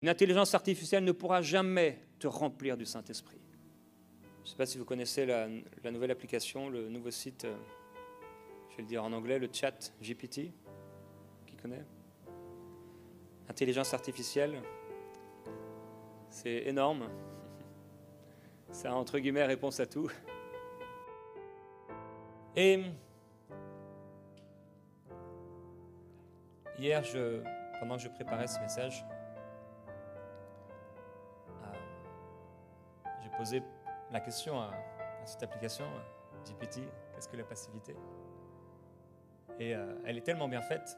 Une intelligence artificielle ne pourra jamais te remplir du Saint-Esprit. Je ne sais pas si vous connaissez la nouvelle application, le nouveau site, je vais le dire en anglais, le chat GPT. Qui connaît? Intelligence artificielle, c'est énorme. Ça a entre guillemets réponse à tout. Et hier, pendant que je préparais ce message, j'ai posé la question à cette application, GPT, qu'est-ce que la passivité? Et elle est tellement bien faite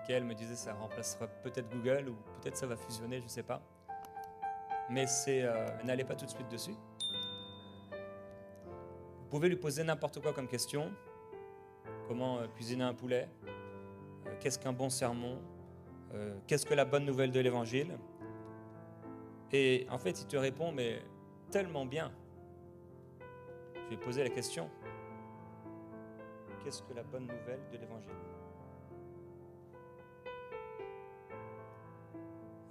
qu'elle me disait ça remplacera peut-être Google ou peut-être ça va fusionner, je ne sais pas. Mais n'allez pas tout de suite dessus. Vous pouvez lui poser n'importe quoi comme question. Comment cuisiner un poulet? Qu'est-ce qu'un bon sermon? Qu'est-ce que la bonne nouvelle de l'Évangile? Et en fait, il te répond, mais tellement bien. Je vais poser la question. Qu'est-ce que la bonne nouvelle de l'Évangile?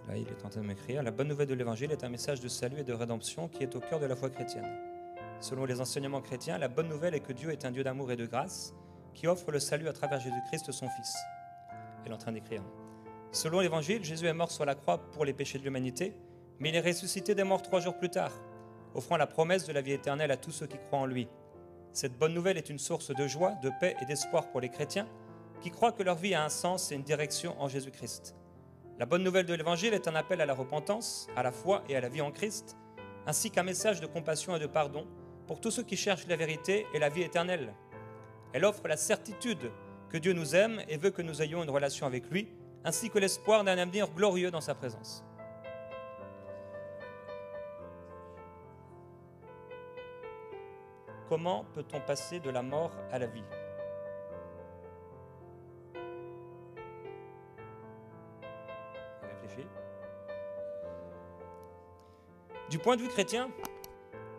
Là, il est en train de m'écrire. La bonne nouvelle de l'Évangile est un message de salut et de rédemption qui est au cœur de la foi chrétienne. Selon les enseignements chrétiens, la bonne nouvelle est que Dieu est un Dieu d'amour et de grâce qui offre le salut à travers Jésus-Christ, son Fils. Elle est en train d'écrire. Selon l'Évangile, Jésus est mort sur la croix pour les péchés de l'humanité, mais il est ressuscité des morts 3 jours plus tard, offrant la promesse de la vie éternelle à tous ceux qui croient en lui. Cette bonne nouvelle est une source de joie, de paix et d'espoir pour les chrétiens qui croient que leur vie a un sens et une direction en Jésus-Christ. La bonne nouvelle de l'Évangile est un appel à la repentance, à la foi et à la vie en Christ, ainsi qu'un message de compassion et de pardon pour tous ceux qui cherchent la vérité et la vie éternelle. Elle offre la certitude que Dieu nous aime et veut que nous ayons une relation avec lui, ainsi que l'espoir d'un avenir glorieux dans sa présence. Comment peut-on passer de la mort à la vie? Réfléchis. Du point de vue chrétien,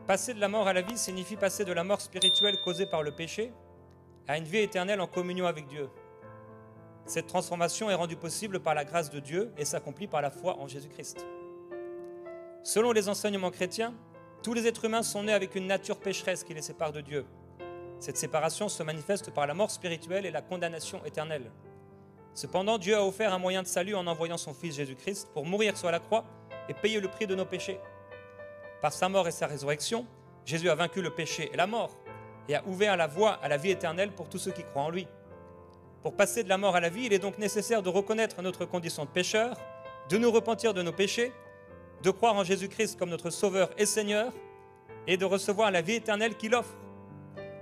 passer de la mort à la vie signifie passer de la mort spirituelle causée par le péché à une vie éternelle en communion avec Dieu. Cette transformation est rendue possible par la grâce de Dieu et s'accomplit par la foi en Jésus-Christ. Selon les enseignements chrétiens, tous les êtres humains sont nés avec une nature pécheresse qui les sépare de Dieu. Cette séparation se manifeste par la mort spirituelle et la condamnation éternelle. Cependant, Dieu a offert un moyen de salut en envoyant son Fils Jésus-Christ pour mourir sur la croix et payer le prix de nos péchés. Par sa mort et sa résurrection, Jésus a vaincu le péché et la mort et a ouvert la voie à la vie éternelle pour tous ceux qui croient en lui. Pour passer de la mort à la vie, il est donc nécessaire de reconnaître notre condition de pécheur, de nous repentir de nos péchés, de croire en Jésus-Christ comme notre Sauveur et Seigneur et de recevoir la vie éternelle qu'il offre.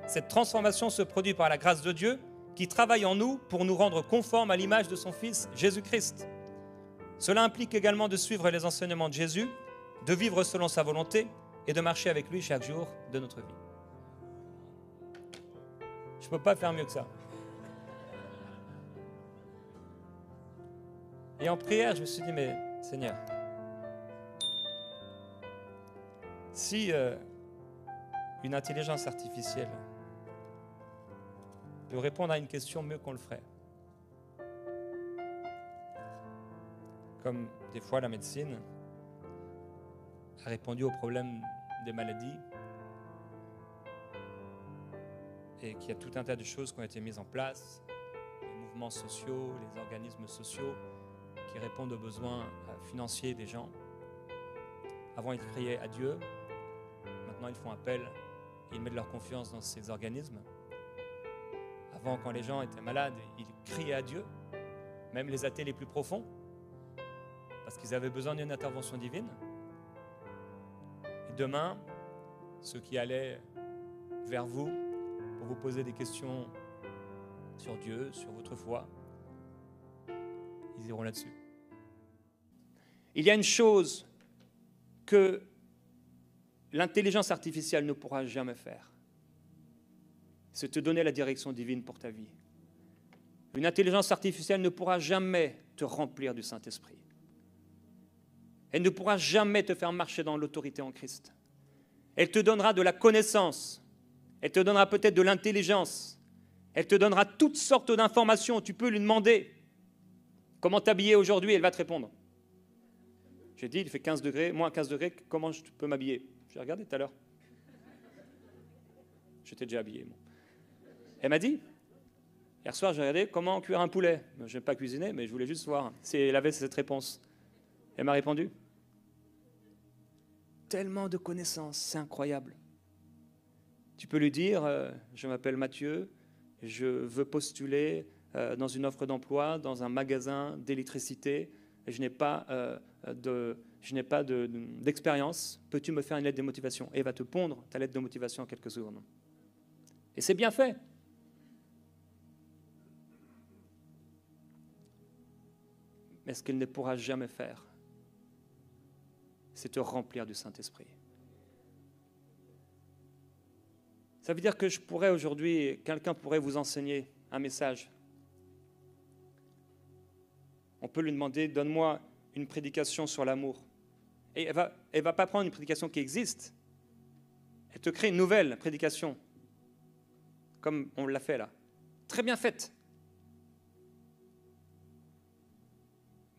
Cette transformation se produit par la grâce de Dieu qui travaille en nous pour nous rendre conformes à l'image de son Fils Jésus-Christ. Cela implique également de suivre les enseignements de Jésus, de vivre selon sa volonté et de marcher avec lui chaque jour de notre vie. Je ne peux pas faire mieux que ça. Et en prière, je me suis dit, mais Seigneur, si une intelligence artificielle peut répondre à une question mieux qu'on le ferait, comme des fois la médecine a répondu aux problèmes des maladies et qu'il y a tout un tas de choses qui ont été mises en place, les mouvements sociaux, les organismes sociaux qui répondent aux besoins financiers des gens. Avant, ils criaient à Dieu. Maintenant, ils font appel et ils mettent leur confiance dans ces organismes. Avant, quand les gens étaient malades, ils criaient à Dieu, même les athées les plus profonds, parce qu'ils avaient besoin d'une intervention divine. Et demain, ceux qui allaient vers vous pour vous poser des questions sur Dieu, sur votre foi, ils iront là-dessus. Il y a une chose que l'intelligence artificielle ne pourra jamais faire. C'est te donner la direction divine pour ta vie. Une intelligence artificielle ne pourra jamais te remplir du Saint-Esprit. Elle ne pourra jamais te faire marcher dans l'autorité en Christ. Elle te donnera de la connaissance. Elle te donnera peut-être de l'intelligence. Elle te donnera toutes sortes d'informations. Tu peux lui demander comment t'habiller aujourd'hui, elle va te répondre. J'ai dit, il fait 15 degrés, moins 15 degrés, comment je peux m'habiller? J'ai regardé tout à l'heure. J'étais déjà habillé. Bon. Elle m'a dit, hier soir, j'ai regardé comment cuire un poulet. Je n'aime pas cuisiner, mais je voulais juste voir si elle avait cette réponse. Elle m'a répondu, tellement de connaissances, c'est incroyable. Tu peux lui dire, je m'appelle Mathieu, je veux postuler dans une offre d'emploi, dans un magasin d'électricité, et je n'ai pas d'expérience. Peux-tu me faire une lettre de motivation? Et elle va te pondre ta lettre de motivation en quelques secondes. Et c'est bien fait. Mais ce qu'elle ne pourra jamais faire, c'est te remplir du Saint-Esprit. Ça veut dire que je pourrais aujourd'hui, quelqu'un pourrait vous enseigner un message. On peut lui demander, donne-moi une prédication sur l'amour. Et elle va pas prendre une prédication qui existe. Elle te crée une nouvelle prédication, comme on l'a fait là. Très bien faite.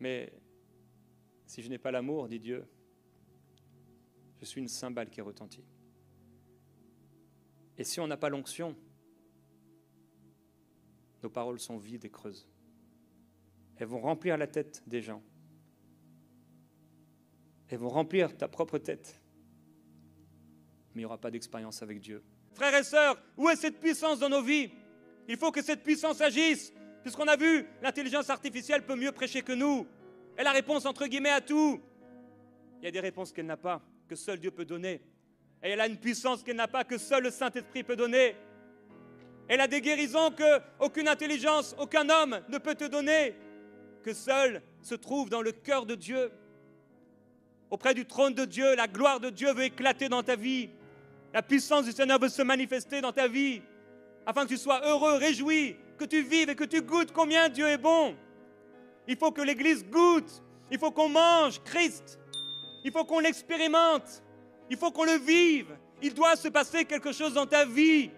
Mais si je n'ai pas l'amour, dit Dieu, je suis une cymbale qui retentit. Et si on n'a pas l'onction, nos paroles sont vides et creuses. Elles vont remplir la tête des gens. Elles vont remplir ta propre tête. Mais il n'y aura pas d'expérience avec Dieu. Frères et sœurs, où est cette puissance dans nos vies? Il faut que cette puissance agisse. Puisqu'on a vu, l'intelligence artificielle peut mieux prêcher que nous. Elle a la réponse entre guillemets à tout. Il y a des réponses qu'elle n'a pas, que seul Dieu peut donner. Et elle a une puissance qu'elle n'a pas, que seul le Saint-Esprit peut donner. Elle a des guérisons qu'aucune intelligence, aucun homme ne peut te donner, que seul se trouve dans le cœur de Dieu. Auprès du trône de Dieu, la gloire de Dieu veut éclater dans ta vie. La puissance du Seigneur veut se manifester dans ta vie, afin que tu sois heureux, réjoui, que tu vives et que tu goûtes combien Dieu est bon. Il faut que l'Église goûte, il faut qu'on mange Christ, il faut qu'on l'expérimente, il faut qu'on le vive. Il doit se passer quelque chose dans ta vie.